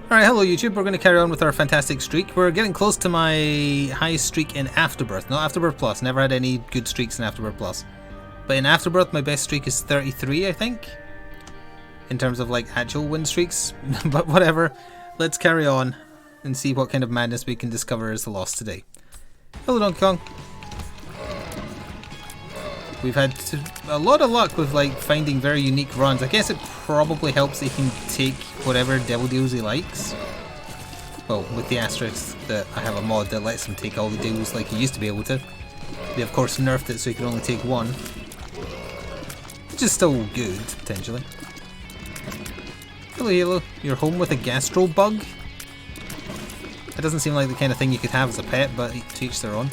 Alright, hello YouTube. We're going to carry on with our fantastic streak. We're getting close to my highest streak in Afterbirth. Not Afterbirth Plus. Never had any good streaks in Afterbirth Plus. But in Afterbirth, my best streak is 33, I think. In terms of like actual win streaks. But whatever. Let's carry on and see what kind of madness we can discover as the loss today. Hello Donkey Kong. We've had a lot of luck with like finding very unique runs. I guess it probably helps that he can take whatever devil deals he likes. Well, with the asterisk that I have a mod that lets him take all the deals like he used to be able to. They of course nerfed it so he can only take one. Which is still good, potentially. Hello Halo, you're home with a gastro bug? That doesn't seem like the kind of thing you could have as a pet, but to each their own.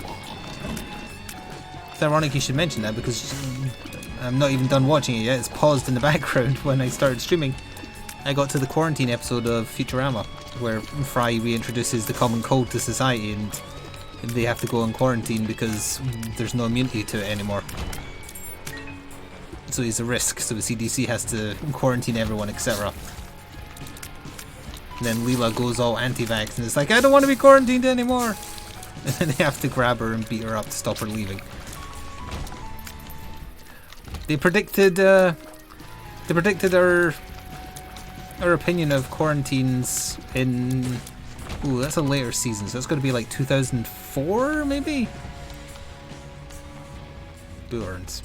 It's ironic you should mention that because I'm not even done watching it yet. It's paused in the background when I started streaming. I got to the quarantine episode of Futurama where Fry reintroduces the common cold to society and they have to go on quarantine because there's no immunity to it anymore. So he's a risk, so the CDC has to quarantine everyone, etc. And then Leela goes all anti-vax and is like, I don't want to be quarantined anymore! And then they have to grab her and beat her up to stop her leaving. They predicted our opinion of quarantines in... Ooh, that's a later season, so it's going to be like 2004, maybe? Boo earns.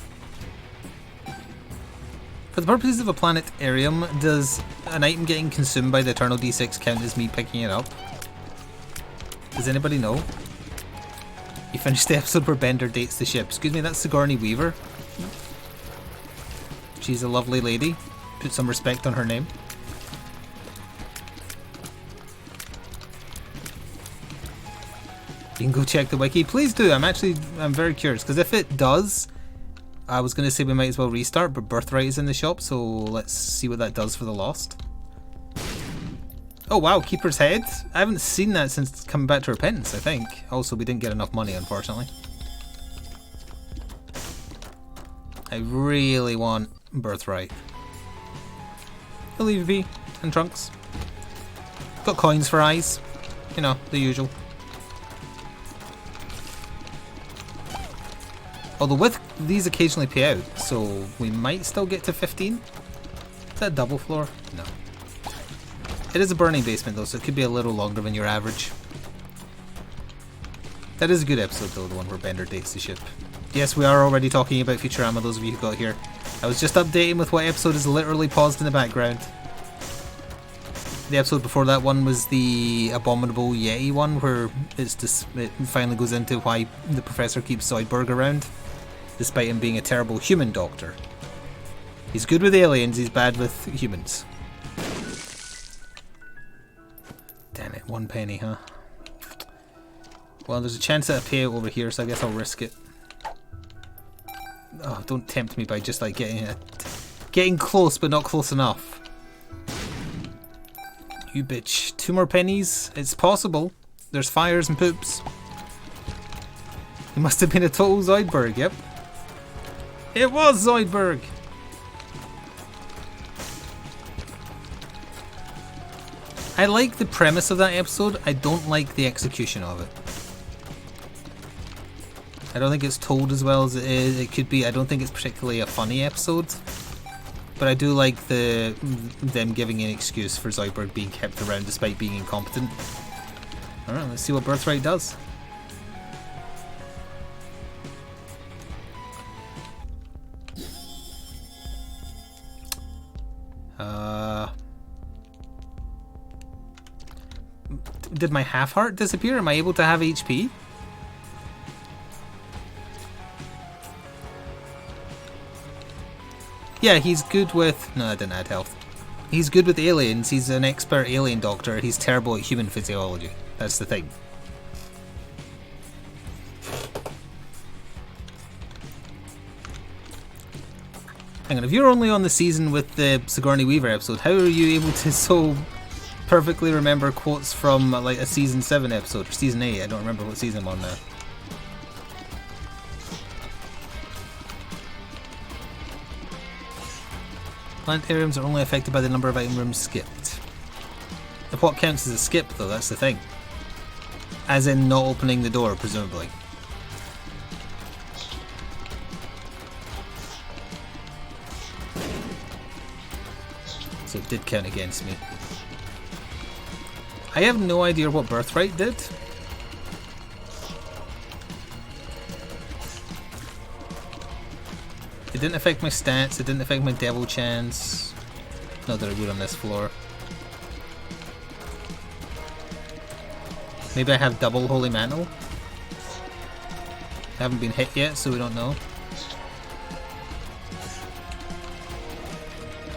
For the purposes of a planetarium, does an item getting consumed by the Eternal D6 count as me picking it up? Does anybody know? You finished the episode where Bender dates the ship. Excuse me, that's Sigourney Weaver. She's a lovely lady. Put some respect on her name. You can go check the wiki. Please do. I'm very curious because if it does, I was going to say we might as well restart, but Birthright is in the shop, so let's see what that does for the Lost. Oh wow, Keeper's Head. I haven't seen that since coming back to Repentance, I think. Also, we didn't get enough money, unfortunately. I really want Birthright. Hello EVP and Trunks. Got coins for eyes. You know, the usual. Although with these occasionally pay out, so we might still get to 15. Is that a double floor? No. It is a burning basement though, so it could be a little longer than your average. That is a good episode though, the one where Bender dates the ship. Yes, we are already talking about Futurama, those of you who got here. I was just updating with what episode is literally paused in the background. The episode before that one was the Abominable Yeti one, where it finally goes into why the professor keeps Zoidberg around, despite him being a terrible human doctor. He's good with aliens, he's bad with humans. Damn it, 1 penny, huh? Well, there's a chance that I pay out over here, so I guess I'll risk it. Oh, don't tempt me by just like getting close, but not close enough. You bitch. 2 more pennies? It's possible. There's fires and poops. He must have been a total Zoidberg, yep. It was Zoidberg! I like the premise of that episode, I don't like the execution of it. I don't think it's told as well as it could be. I don't think it's particularly a funny episode. But I do like them giving an excuse for Zoidberg being kept around despite being incompetent. Alright, let's see what Birthright does. Did my half heart disappear? Am I able to have HP? Yeah, he's good with... No, I didn't add health. He's good with aliens. He's an expert alien doctor. He's terrible at human physiology. That's the thing. Hang on, if you're only on the season with the Sigourney Weaver episode, how are you able to so perfectly remember quotes from like a season 7 episode, or season 8? I don't remember what season I'm on now. Planetariums are only affected by the number of item rooms skipped. What counts as a skip, though, that's the thing. As in not opening the door, presumably. So it did count against me. I have no idea what Birthright did. It didn't affect my stats, it didn't affect my devil chance. Not that it would on this floor. Maybe I have double Holy Mantle. I haven't been hit yet, so we don't know.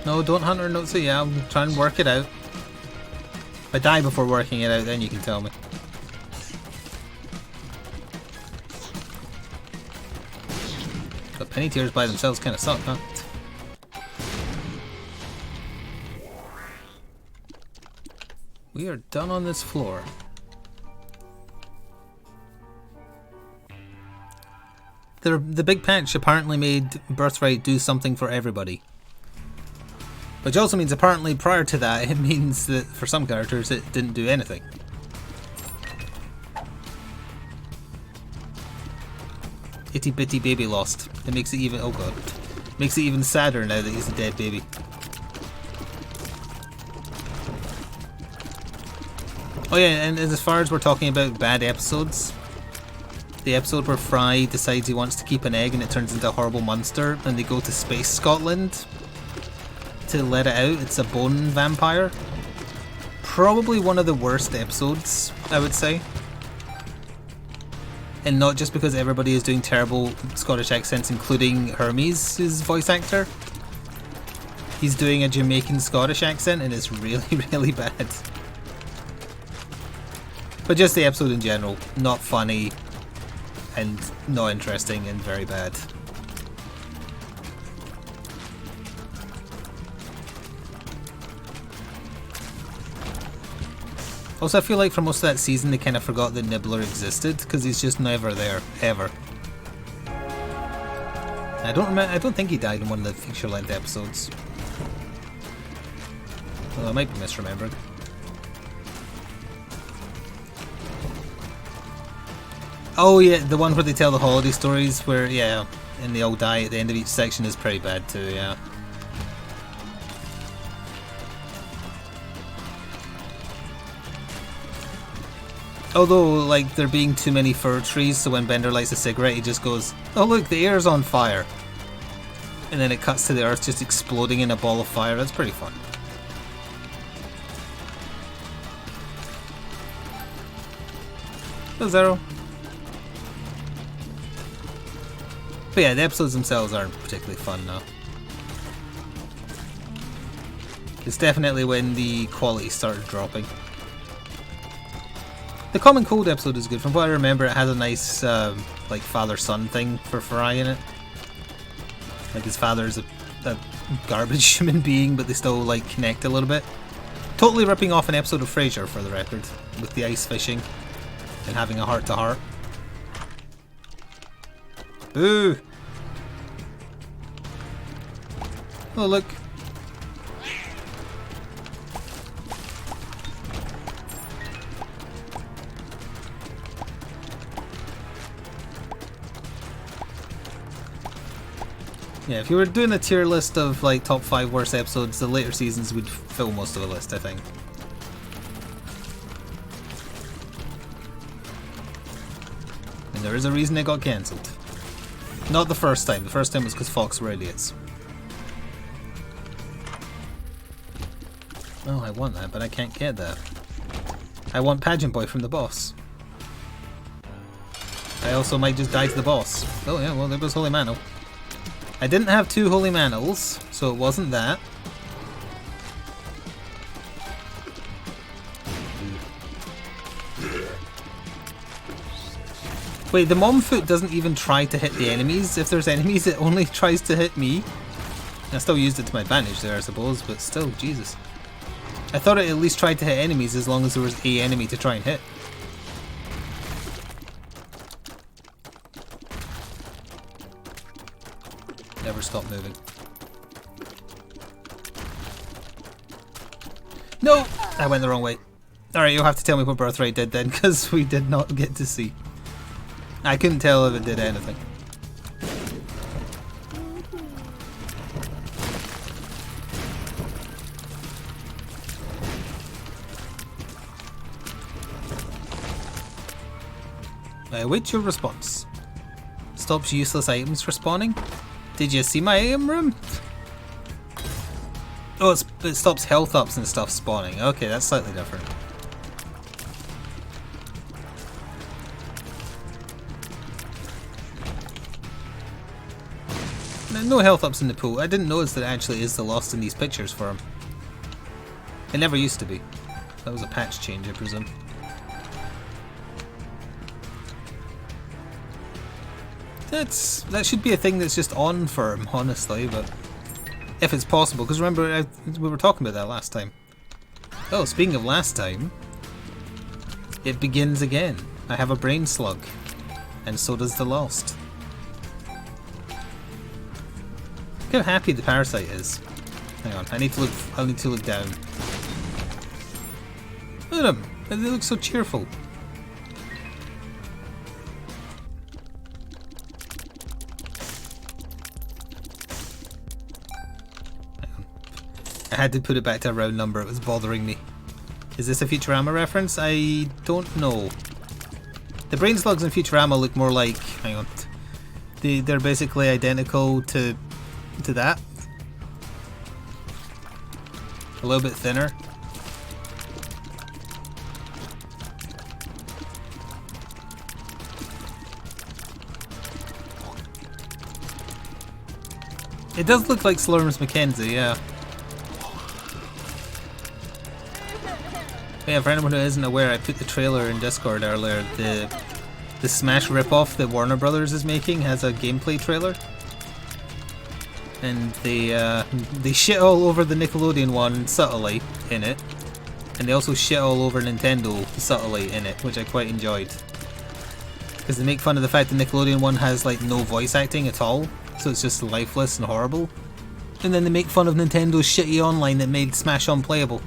No, don't Hunter Note, so yeah, I'll try and work it out. If I die before working it out, then you can tell me. But penny tears by themselves kind of suck, huh? We are done on this floor. The big patch apparently made Birthright do something for everybody. Which also means apparently prior to that it means that for some characters it didn't do anything. Itty bitty baby lost. It makes it even, oh god, makes it even sadder now that he's a dead baby. Oh yeah, and as far as we're talking about bad episodes, the episode where Fry decides he wants to keep an egg and it turns into a horrible monster and they go to Space Scotland to let it out, it's a bone vampire. Probably one of the worst episodes, I would say. And not just because everybody is doing terrible Scottish accents, including Hermes, his voice actor. He's doing a Jamaican Scottish accent and it's really, really bad. But just the episode in general, not funny and not interesting and very bad. Also, I feel like for most of that season they kind of forgot that Nibbler existed because he's just never there, ever. I don't think he died in one of the feature-length episodes. Well, I might be misremembering. Oh yeah, the one where they tell the holiday stories where, yeah, and they all die at the end of each section is pretty bad too, yeah. Although, like, there being too many fir trees, so when Bender lights a cigarette, he just goes, "Oh look, the air's on fire." And then it cuts to the earth just exploding in a ball of fire. That's pretty fun. Oh, Zero. But yeah, the episodes themselves aren't particularly fun now. It's definitely when the quality started dropping. The Common Cold episode is good. From what I remember, it has a nice, like, father-son thing for Fry in it. Like, his father is a garbage human being, but they still, like, connect a little bit. Totally ripping off an episode of Frasier, for the record, with the ice fishing and having a heart-to-heart. Boo! Oh, look. Yeah, if you were doing a tier list of like top 5 worst episodes, the later seasons would fill most of the list, I think. And there is a reason it got cancelled. Not the first time. The first time was because Fox were idiots. Oh, I want that, but I can't get that. I want Pageant Boy from the boss. I also might just die to the boss. Oh yeah, well there goes Holy Mantle. I didn't have 2 Holy Mantles, so it wasn't that. Wait, the mom foot doesn't even try to hit the enemies. If there's enemies, it only tries to hit me. I still used it to my advantage there, I suppose, but still, Jesus. I thought it at least tried to hit enemies as long as there was a enemy to try and hit. Never stop moving. No! I went the wrong way. Alright, you'll have to tell me what Birthright did then, because we did not get to see. I couldn't tell if it did anything. I await your response. Stops useless items from spawning. Did you see my item room? Oh, it stops health ups and stuff spawning. Okay, that's slightly different. No health ups in the pool. I didn't notice that it actually is the lost in these pictures for him. It never used to be. That was a patch change, I presume. That should be a thing that's just on for him, honestly, but if it's possible, because remember we were talking about that last time. Oh, speaking of last time, it begins again. I have a brain slug, and so does the lost. Look how happy the parasite is. Hang on, I need to look down. Look at him. They look so cheerful. Hang on. I had to put it back to a round number, it was bothering me. Is this a Futurama reference? I don't know. The brain slugs in Futurama look more like, hang on, they're basically identical to that. A little bit thinner. It does look like Slurms Mackenzie, yeah. Yeah, for anyone who isn't aware, I put the trailer in Discord earlier. The Smash ripoff that Warner Brothers is making has a gameplay trailer. And they shit all over the Nickelodeon one subtly in it, and they also shit all over Nintendo subtly in it, which I quite enjoyed. Because they make fun of the fact the Nickelodeon one has like no voice acting at all, so it's just lifeless and horrible. And then they make fun of Nintendo's shitty online that made Smash unplayable.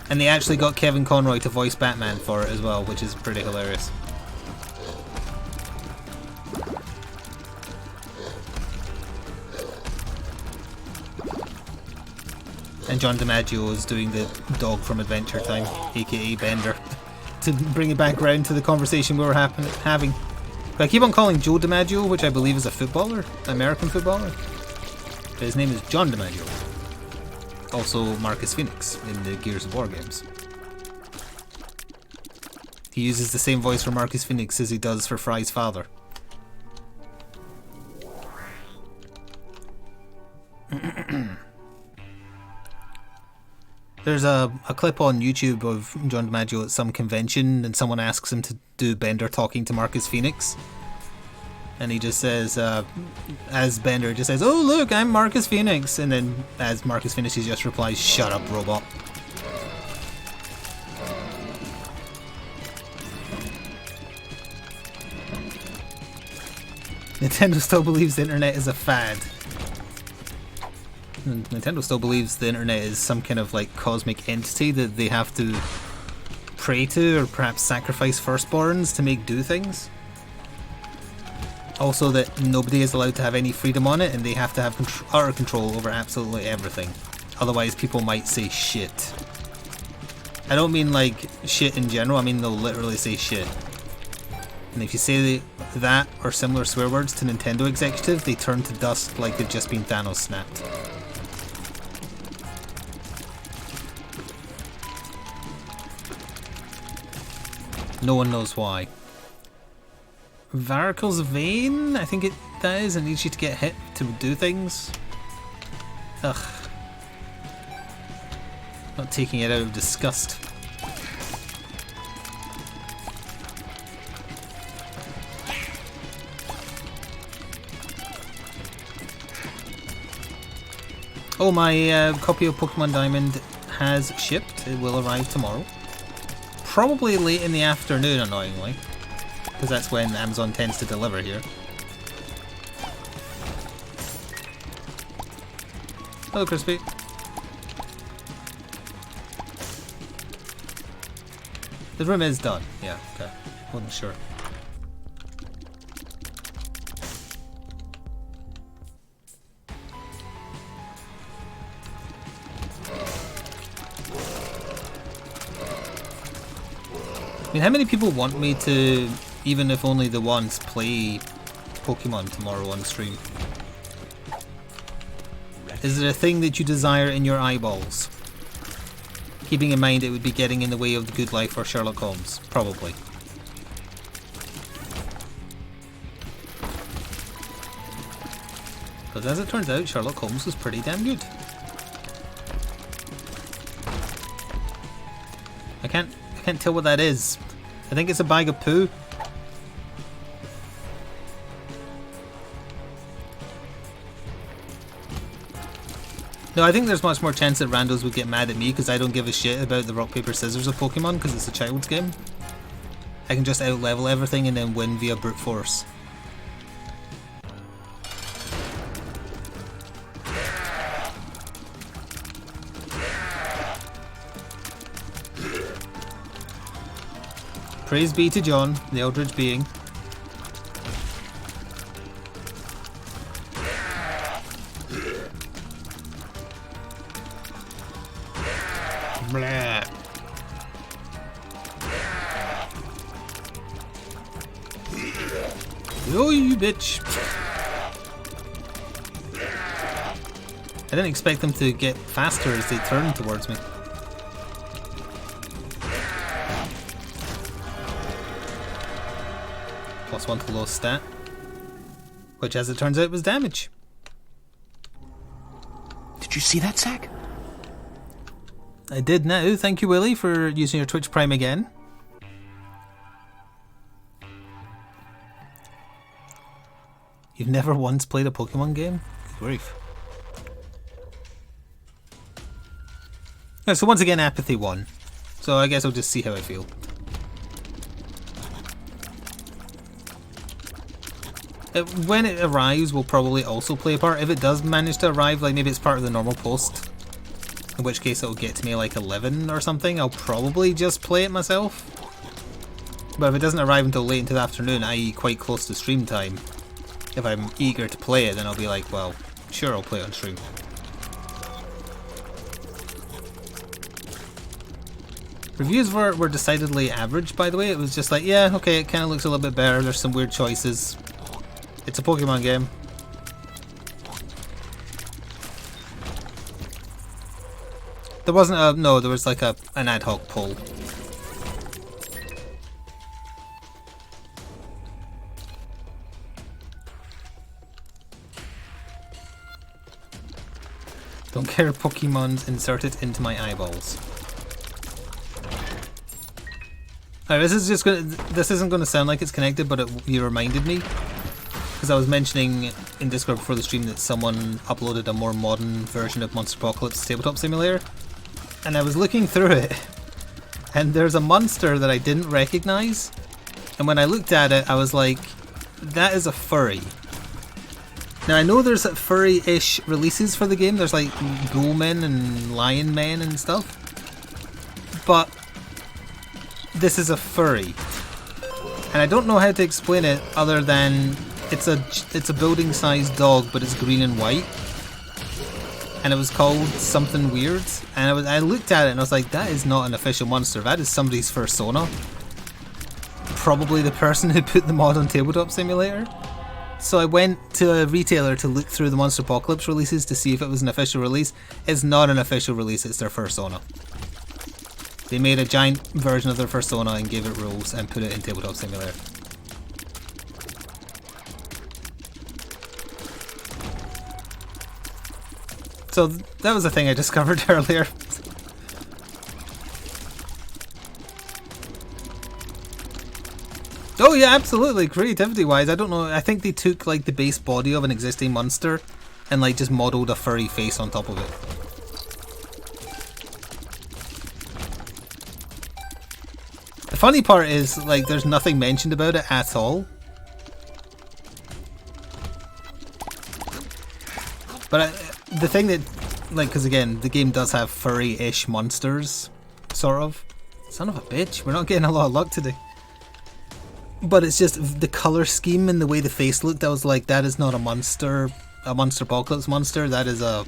And they actually got Kevin Conroy to voice Batman for it as well, which is pretty hilarious. And John DiMaggio is doing the dog from Adventure Time, aka Bender, to bring it back around to the conversation we were having. But I keep on calling Joe DiMaggio, which I believe is a footballer, American footballer. But his name is John DiMaggio. Also Marcus Phoenix in the Gears of War games. He uses the same voice for Marcus Phoenix as he does for Fry's father. There's a clip on YouTube of John DiMaggio at some convention, and someone asks him to do Bender talking to Marcus Phoenix. And he just says, as Bender just says, "Oh look, I'm Marcus Phoenix," and then as Marcus Phoenix, he just replies, "Shut up, robot." Nintendo still believes the internet is a fad. And Nintendo still believes the internet is some kind of like cosmic entity that they have to pray to, or perhaps sacrifice firstborns to make do things. Also that nobody is allowed to have any freedom on it, and they have to have utter control over absolutely everything. Otherwise people might say shit. I don't mean like shit in general, I mean they'll literally say shit. And if you say that or similar swear words to Nintendo executives, they turn to dust like they've just been Thanos snapped. No one knows why. Varicose vein? I think that is. It needs you to get hit to do things. Ugh. Not taking it out of disgust. Oh, my copy of Pokemon Diamond has shipped. It will arrive tomorrow. Probably late in the afternoon, annoyingly. Because that's when Amazon tends to deliver here. Hello, Crispy. The room is done. Yeah, okay. Wasn't sure. I mean, how many people want me to, even if only the once, play Pokemon tomorrow on stream? Is it a thing that you desire in your eyeballs? Keeping in mind it would be getting in the way of the good life for Sherlock Holmes. Probably. Because as it turns out, Sherlock Holmes was pretty damn good. I can't tell what that is. I think it's a bag of poo. No, I think there's much more chance that randos would get mad at me because I don't give a shit about the rock, paper, scissors of Pokemon because it's a child's game. I can just out-level everything and then win via brute force. Praise be to John, the Eldritch being. Blah. Oh, you bitch. I didn't expect them to get faster as they turned towards me. +1 to low stat, which as it turns out was damage. Did you see that, Zach? I did now. Thank you, Willie, for using your Twitch Prime again. You've never once played a Pokemon game? Good grief. Yeah, so once again, apathy won. So I guess I'll just see how I feel. When it arrives, we'll probably also play a part. If it does manage to arrive, like maybe it's part of the normal post, in which case it'll get to me like 11 or something, I'll probably just play it myself. But if it doesn't arrive until late into the afternoon, i.e. quite close to stream time, if I'm eager to play it, then I'll be like, well, sure, I'll play it on stream. Reviews were decidedly average, by the way. It was just like, yeah, okay, it kind of looks a little bit better, there's some weird choices. It's a Pokemon game. There wasn't a... no, there was like an ad hoc poll. Don't care Pokemon's inserted into my eyeballs. Alright, this isn't gonna sound like it's connected, but you reminded me. Because I was mentioning in Discord before the stream that someone uploaded a more modern version of Monster Apocalypse Tabletop Simulator. And I was looking through it, and there's a monster that I didn't recognise. And when I looked at it, I was like, that is a furry. Now I know there's furry-ish releases for the game, there's like ghoul men and lion men and stuff. But this is a furry. And I don't know how to explain it other than it's a building-sized dog, but it's green and white. And it was called something weird. And I looked at it and I was like, that is not an official monster. That is somebody's persona. Probably the person who put the mod on Tabletop Simulator. So I went to a retailer to look through the Monster Apocalypse releases to see if it was an official release. It's not an official release, it's their persona. They made a giant version of their persona and gave it rules and put it in Tabletop Simulator. So that was a thing I discovered earlier. Oh yeah, absolutely. Creativity wise, I don't know. I think they took like the base body of an existing monster and like just modelled a furry face on top of it. The funny part is like there's nothing mentioned about it at all. But the thing that Like, because again, the game does have furry-ish monsters, sort of. Son of a bitch, we're not getting a lot of luck today. But it's just the color scheme and the way the face looked. I was like, that is not a monster, Monsterpocalypse monster. That is a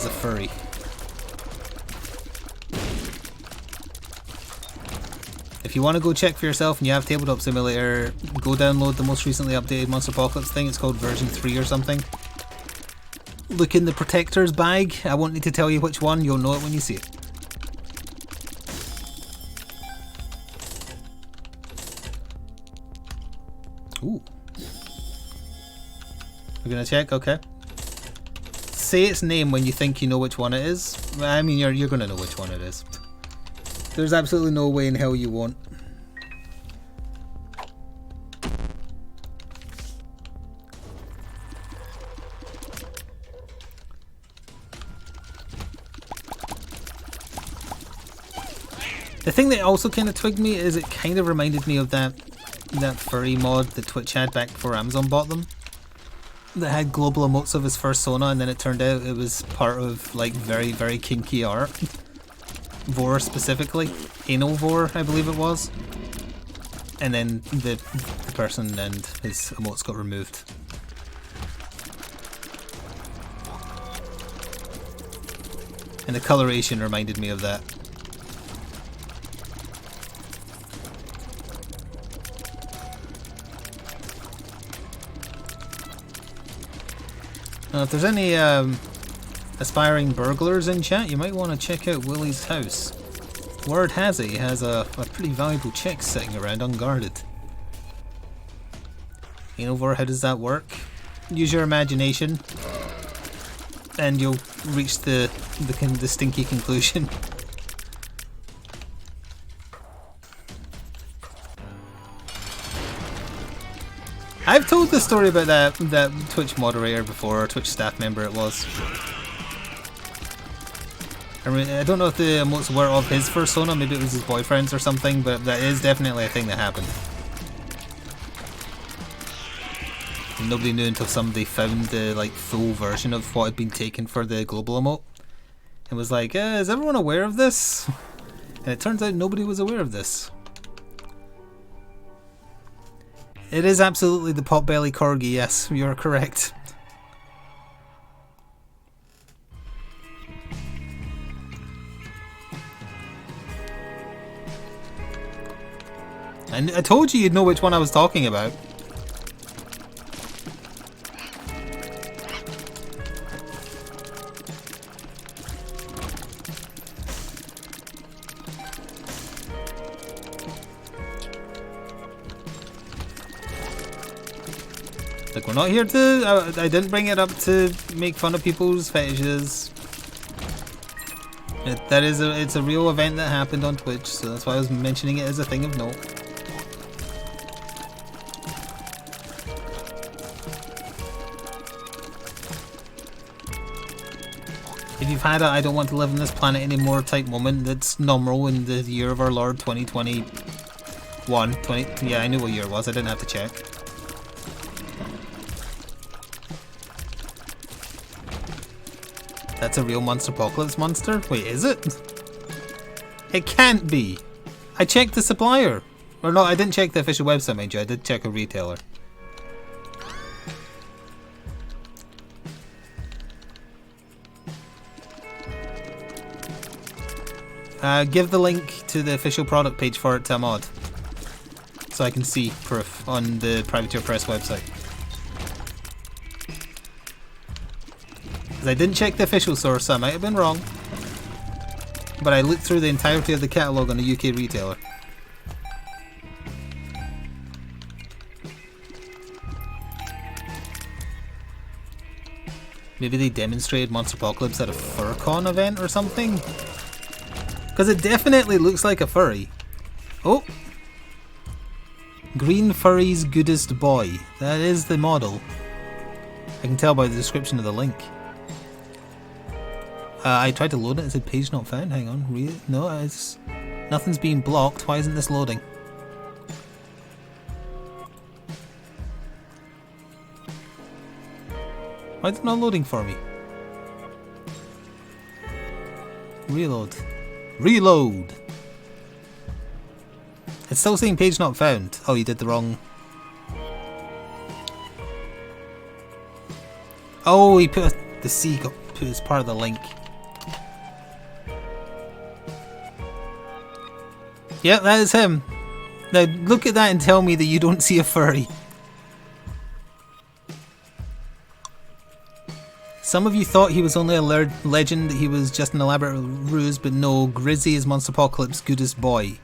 furry. If you want to go check for yourself and you have Tabletop Simulator, go download the most recently updated Monsterpocalypse thing. It's called version 3 or something. Look in the protector's bag. I won't need to tell you which one. You'll know it when you see it. Ooh. We're gonna check, okay. Say its name when you think you know which one it is. I mean, you're gonna know which one it is. There's absolutely no way in hell you won't. The thing that also kind of twigged me is it kind of reminded me of that furry mod that Twitch had back before Amazon bought them. That had global emotes of his fursona, and then it turned out it was part of like very, very kinky art. Vor specifically. Anal Vor, I believe it was. And then the person and his emotes got removed. And the coloration reminded me of that. Now, if there's any aspiring burglars in chat, you might want to check out Willie's house. Word has it he has a pretty valuable chick sitting around unguarded. You know, Vor, how does that work? Use your imagination and you'll reach the stinky conclusion. I've told the story about that Twitch moderator before, or Twitch staff member it was. I mean, I don't know if the emotes were of his fursona, maybe it was his boyfriend's or something, but that is definitely a thing that happened. And nobody knew until somebody found the like full version of what had been taken for the global emote. And was like, is everyone aware of this? And it turns out nobody was aware of this. It is absolutely the Potbelly Corgi, yes, you're correct. I told you you'd know which one I was talking about. Like, we're not here to... I didn't bring it up to make fun of people's fetishes. It's a real event that happened on Twitch, so that's why I was mentioning it as a thing of note. If you've had a I don't want to live on this planet anymore type moment, that's normal in the year of our Lord 2021. Yeah, I knew what year it was, I didn't have to check. That's a real Monsterpocalypse monster? Wait, is it? It can't be! I checked the supplier! Or no, I didn't check the official website, mind you, I did check a retailer. Give the link to the official product page for it to a mod. So I can see proof on the Privateer Press website. I didn't check the official source, so I might have been wrong. But I looked through the entirety of the catalogue on a UK retailer. Maybe they demonstrated Monsterpocalypse at a FurCon event or something? Because it definitely looks like a furry. Oh! Green Furry's Goodest Boy. That is the model. I can tell by the description of the link. I tried to load it, it said page not found. Hang on, really? No, it's... Nothing's being blocked. Why isn't this loading? Why is it not loading for me? Reload. Reload! It's still saying page not found. Oh, you did the wrong... Oh, he put the C got put as part of the link. Yep, that is him. Now look at that and tell me that you don't see a furry. Some of you thought he was only a legend, that he was just an elaborate ruse, but no, Grizzy is Monsterpocalypse's goodest boy.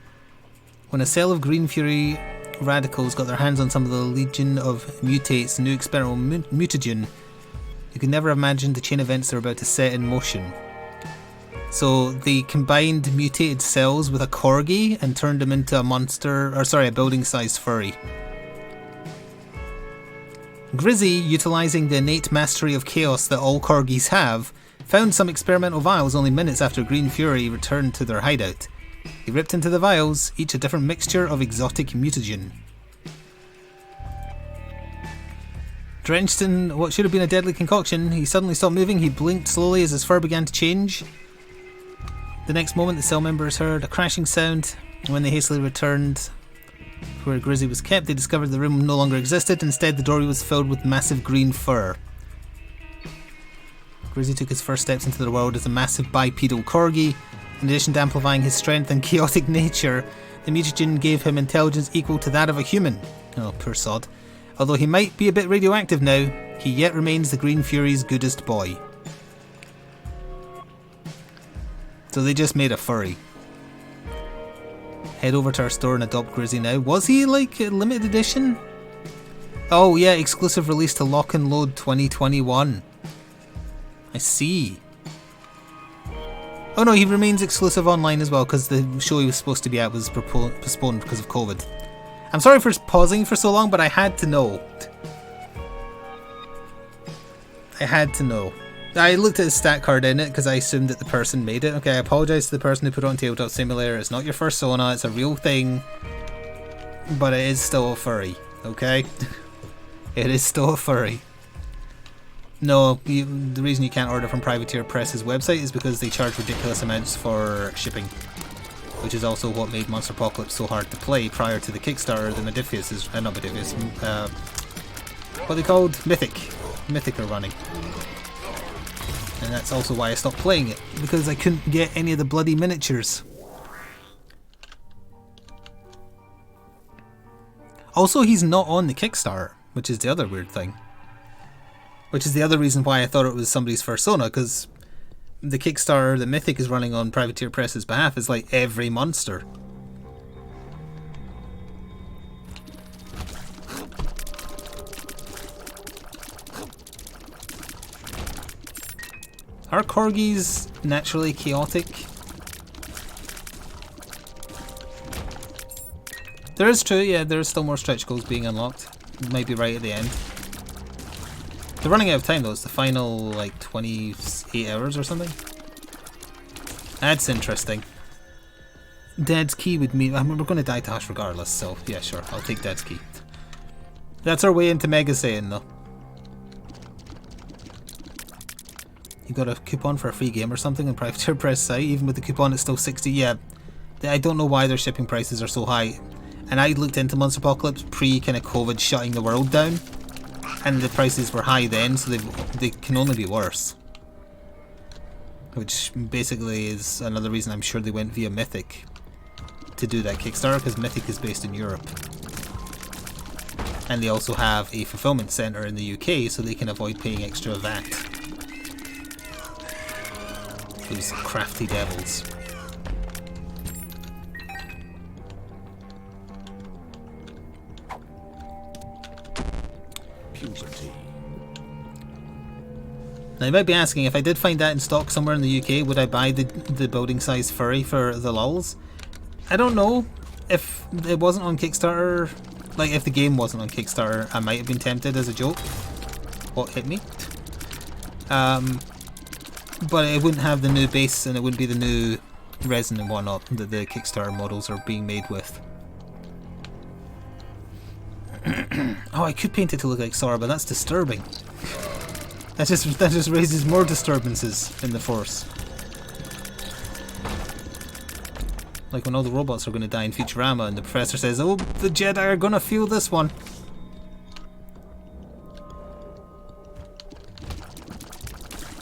When a cell of Green Fury radicals got their hands on some of the Legion of Mutates' new experimental mutagen, you could never imagine the chain events they're about to set in motion. So they combined mutated cells with a corgi and turned him into a monster, or sorry, a building-sized furry. Grizzy, utilising the innate mastery of chaos that all corgis have, found some experimental vials only minutes after Green Fury returned to their hideout. He ripped into the vials, each a different mixture of exotic mutagen. Drenched in what should have been a deadly concoction, he suddenly stopped moving. He blinked slowly as his fur began to change. The next moment, the cell members heard a crashing sound. When they hastily returned to where Grizzy was kept, they discovered the room no longer existed. Instead, the doorway was filled with massive green fur. Grizzy took his first steps into the world as a massive bipedal corgi. In addition to amplifying his strength and chaotic nature, the mutagen gave him intelligence equal to that of a human. Oh, poor sod. Although he might be a bit radioactive now, he yet remains the Green Fury's goodest boy. So they just made a furry. Head over to our store and adopt Grizzy now. Was he like a limited edition? Oh yeah, exclusive release to Lock and Load 2021. I see. Oh no, he remains exclusive online as well because the show he was supposed to be at was postponed because of COVID. I'm sorry for pausing for so long, but I had to know. I had to know. I looked at his stat card in it because I assumed that the person made it. Okay, I apologise to the person who put it on Tabletop Simulator. It's not your first Sona, it's a real thing. But it is still a furry, okay? It is still a furry. No, the reason you can't order from Privateer Press's website is because they charge ridiculous amounts for shipping. Which is also what made Monsterpocalypse so hard to play prior to the Kickstarter. The Modiphius is... not Modiphius, what are they called? Mythic are running. And that's also why I stopped playing it, because I couldn't get any of the bloody miniatures. Also, he's not on the Kickstarter, which is the other weird thing. Which is the other reason why I thought it was somebody's first Sona, because the Kickstarter that Mythic is running on Privateer Press's behalf is like every monster. Are corgis naturally chaotic? There is true, yeah, there is still more stretch goals being unlocked. Might be right at the end. They're running out of time though, it's the final like 28 hours or something. That's interesting. Dead's Key would mean, I mean, we're going to die to Hush regardless, so yeah sure, I'll take Dead's Key. That's our way into Mega Saiyan though. You got a coupon for a free game or something on Privateer Press site, even with the coupon it's still 60, yeah. I don't know why their shipping prices are so high. And I looked into Monsterpocalypse pre kind of COVID shutting the world down. And the prices were high then, so they can only be worse. Which basically is another reason I'm sure they went via Mythic to do that Kickstarter, because Mythic is based in Europe. And they also have a fulfillment centre in the UK, so they can avoid paying extra VAT. Those crafty devils. Puberty. Now you might be asking, if I did find that in stock somewhere in the UK, would I buy the building size furry for the lulz? I don't know. If it wasn't on Kickstarter, like if the game wasn't on Kickstarter, I might have been tempted as a joke. What hit me? But it wouldn't have the new base and it wouldn't be the new resin and whatnot that the Kickstarter models are being made with. Oh, I could paint it to look like Sora, but that's disturbing. That just raises more disturbances in the Force. Like when all the robots are going to die in Futurama and the professor says, oh, the Jedi are going to feel this one.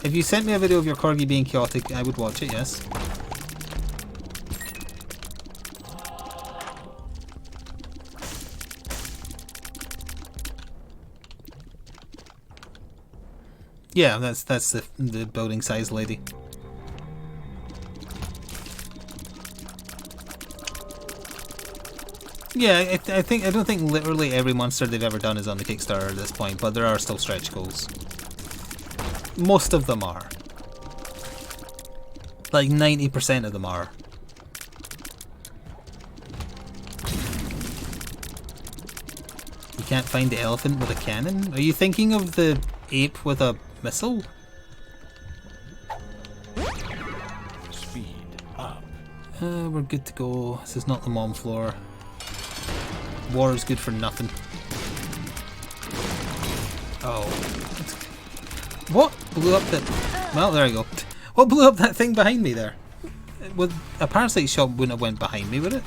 If you sent me a video of your corgi being chaotic, I would watch it, yes. Yeah, that's the building size lady. Yeah, I don't think literally every monster they've ever done is on the Kickstarter at this point, but there are still stretch goals. Most of them are. Like 90% of them are. You can't find the elephant with a cannon? Are you thinking of the ape with a missile? Speed up. We're good to go. This is not the mom floor. War is good for nothing. Oh. What blew up the... Well, there you go. What blew up that thing behind me there? A parasite shot wouldn't have went behind me, would it?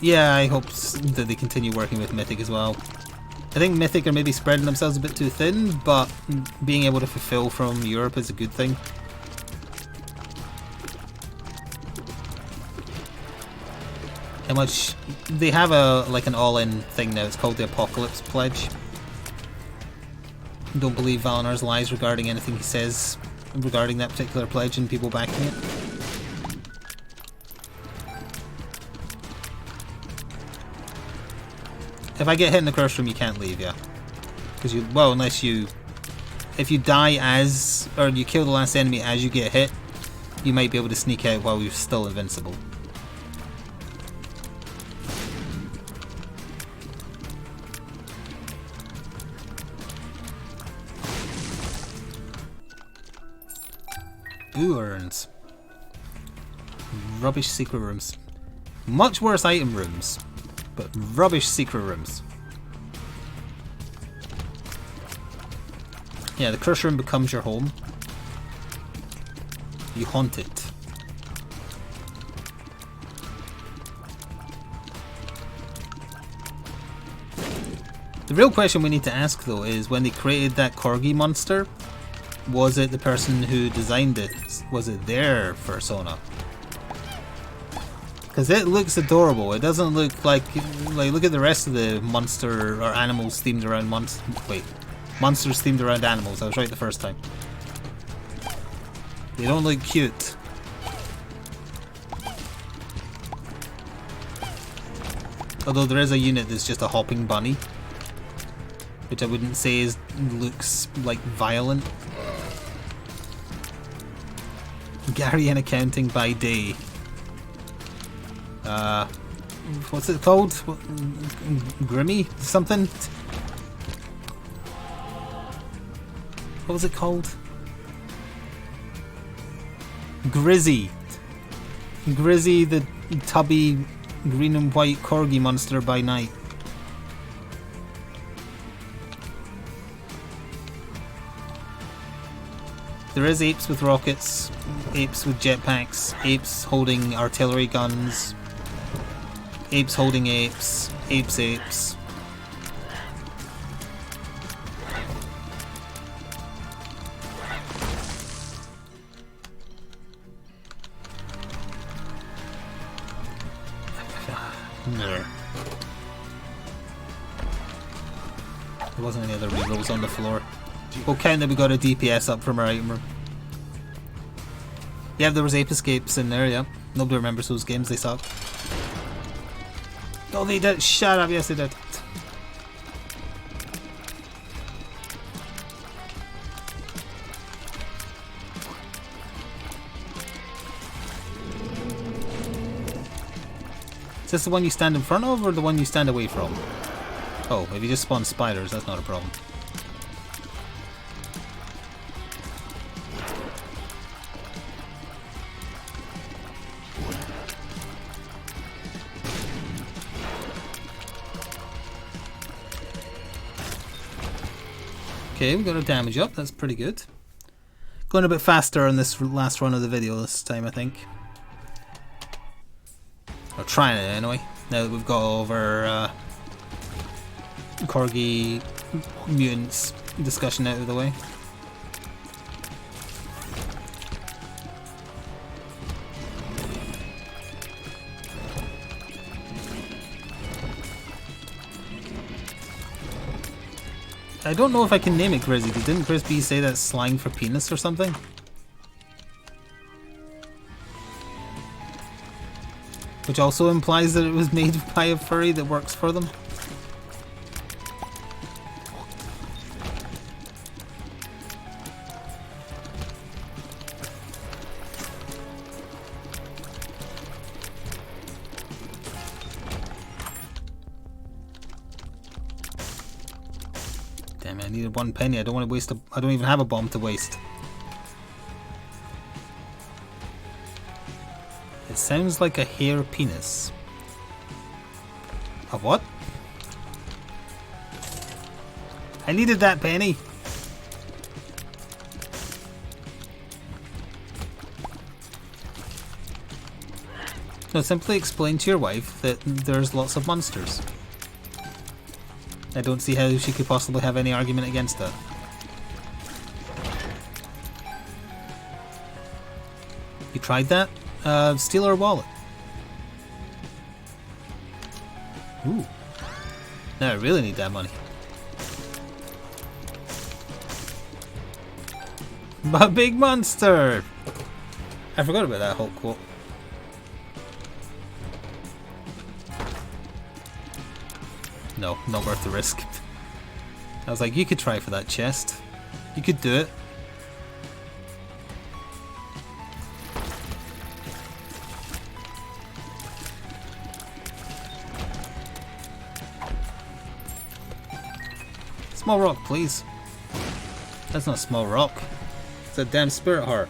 Yeah, I hope that they continue working with Mythic as well. I think Mythic are maybe spreading themselves a bit too thin, but being able to fulfill from Europe is a good thing. How much... They have like an all-in thing now, it's called the Apocalypse Pledge. Don't believe Valinar's lies regarding anything he says regarding that particular pledge and people backing it. If I get hit in the curse room, you can't leave, yeah. Because you... Well, unless you... If you die as... Or you kill the last enemy as you get hit, you might be able to sneak out while you're still invincible. Boo urns. Rubbish secret rooms. Much worse item rooms. But rubbish secret rooms. Yeah, the curse room becomes your home. You haunt it. The real question we need to ask though is, when they created that corgi monster, was it the person who designed it? Was it their persona? Because it looks adorable. It doesn't look like look at the rest of the monster or animals themed around monsters themed around animals. I was right the first time. They don't look cute. Although there is a unit that's just a hopping bunny, which I wouldn't say looks like violent. Gary in accounting by day. What's it called? Grimmy? Something? What was it called? Grizzy. Grizzy, the tubby green and white corgi monster by night. There is apes with rockets, apes with jetpacks, apes holding artillery guns, apes holding apes, apes. No. There wasn't any other rerolls on the floor. We'll count that we got a DPS up from our item room. Yeah, there was ape escapes in there, yeah. Nobody remembers those games, they suck. Oh, they did. Shut up, yes they did. Is this the one you stand in front of or the one you stand away from? Oh, if you just spawn spiders, that's not a problem. Okay, we got our damage up. That's pretty good. Going a bit faster on this last run of the video this time, I think. Or trying it anyway. Now that we've got all of our Corgi mutants discussion out of the way. I don't know if I can name it Grizzy. Didn't Chris B say that's slang for penis or something? Which also implies that it was made by a furry that works for them. Damn it, I needed 1 penny. I don't want to waste I don't even have a bomb to waste. It sounds like a hair penis. A what? I needed that penny. No, simply explain to your wife that there's lots of monsters. I don't see how she could possibly have any argument against that. You tried that? Steal her wallet. Ooh. Now I really need that money. My big monster! I forgot about that whole quote. No, not worth the risk. I was like, you could try for that chest. You could do it. Small rock, please. That's not a small rock. It's a damn spirit heart.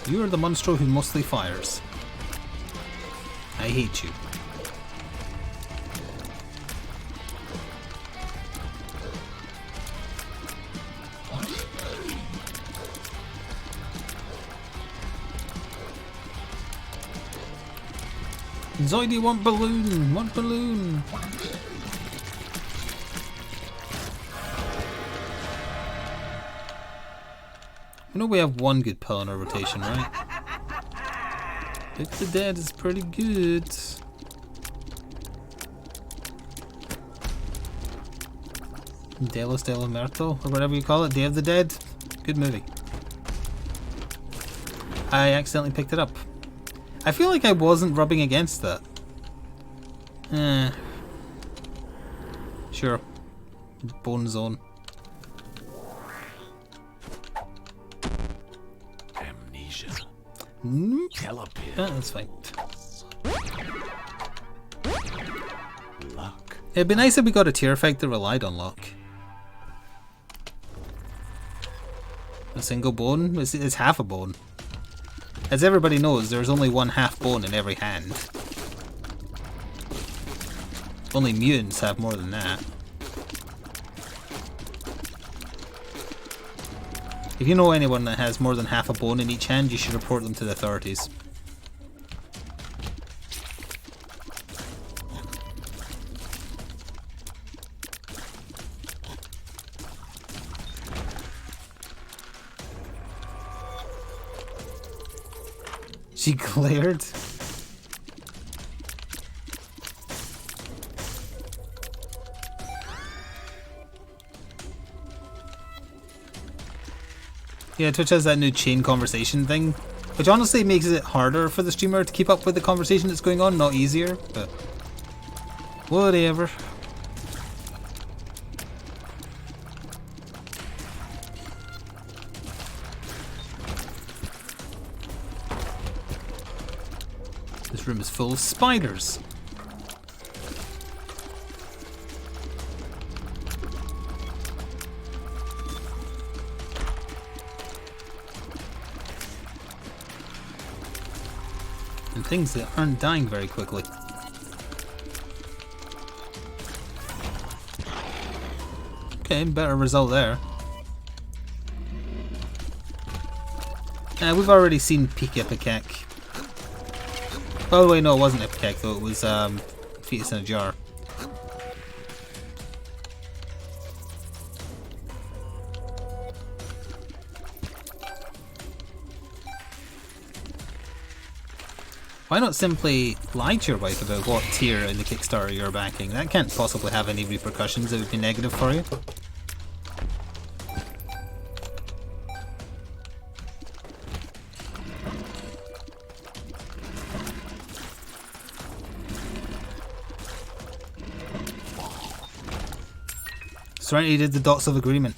You are the monstro who mostly fires. I hate you. Zoidy, want balloon! Want balloon! I know we have one good pill in our rotation, right? Pick the Dead is pretty good. Delos de la Muerto, or whatever you call it, Day of the Dead. Good movie. I accidentally picked it up. I feel like I wasn't rubbing against that. Sure. Bone zone. Amnesia. Yeah, that's fine. Luck. It'd be nice if we got a tier effect that relied on luck. A single bone? It's half a bone. As everybody knows, there's only one half bone in every hand. Only mutants have more than that. If you know anyone that has more than half a bone in each hand, you should report them to the authorities. She glared. Yeah, Twitch has that new chain conversation thing, which honestly makes it harder for the streamer to keep up with the conversation that's going on, not easier, but whatever. This room is full of spiders. things that aren't dying very quickly. Okay, better result there. We've already seen Pika Pikek. Oh wait, no, it wasn't a Pikek though, it was Fetus in a Jar. Why not simply lie to your wife about what tier in the Kickstarter you're backing? That can't possibly have any repercussions that would be negative for you. Serenity did the dots of agreement.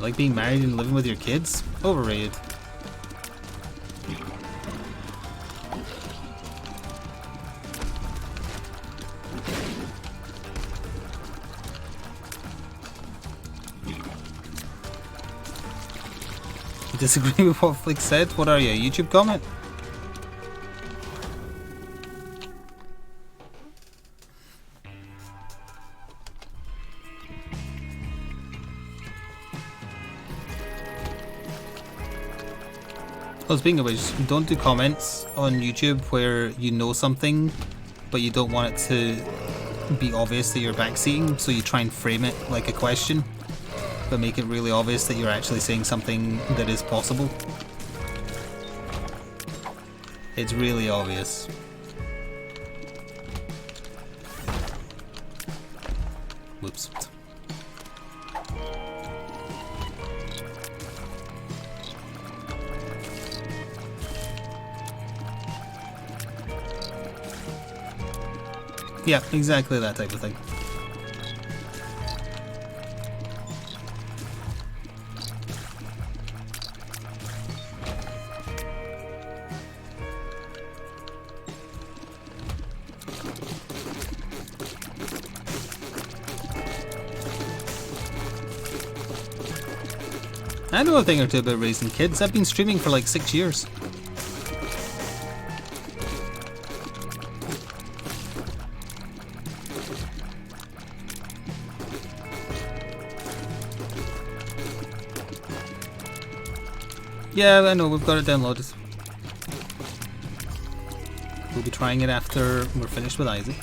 Like being married and living with your kids? Overrated. You disagree with what Flik said? What are you, a YouTube comment? Oh, speaking of which, don't do comments on YouTube where you know something but you don't want it to be obvious that you're backseating, so you try and frame it like a question but make it really obvious that you're actually saying something that is possible. It's really obvious. Whoops. Yeah, exactly that type of thing. I know a thing or two about raising kids. I've been streaming for like 6 years. Yeah, I know, we've got it downloaded. We'll be trying it after we're finished with Isaac.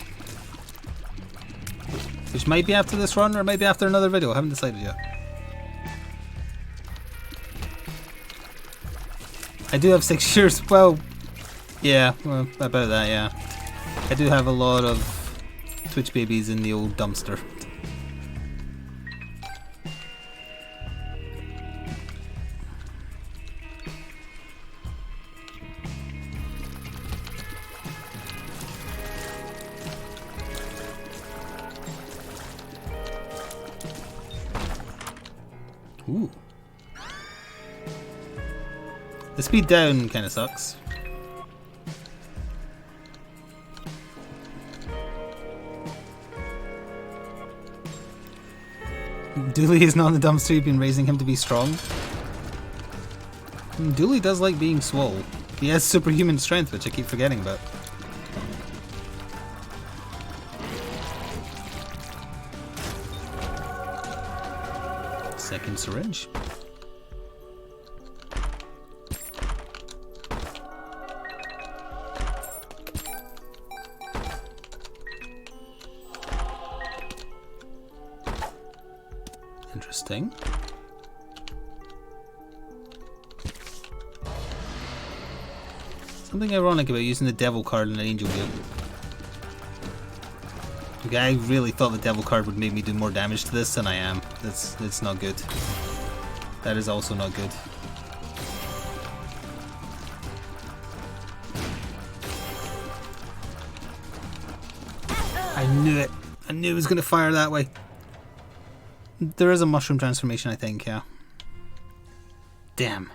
Which might be after this run, or maybe after another video, I haven't decided yet. I do have 6 years, well, yeah, well, about that, yeah. I do have a lot of Twitch babies in the old dumpster. Ooh. The speed down kind of sucks. Dooley is not in the dumpster, you've been raising him to be strong. Dooley does like being swole. He has superhuman strength, which I keep forgetting about. Second syringe. Interesting. Something ironic about using the devil card in an angel game. Okay, I really thought the devil card would make me do more damage to this than I am. That's not good. That is also not good. I knew it. I knew it was going to fire that way. There is a mushroom transformation, I think, yeah. Damn.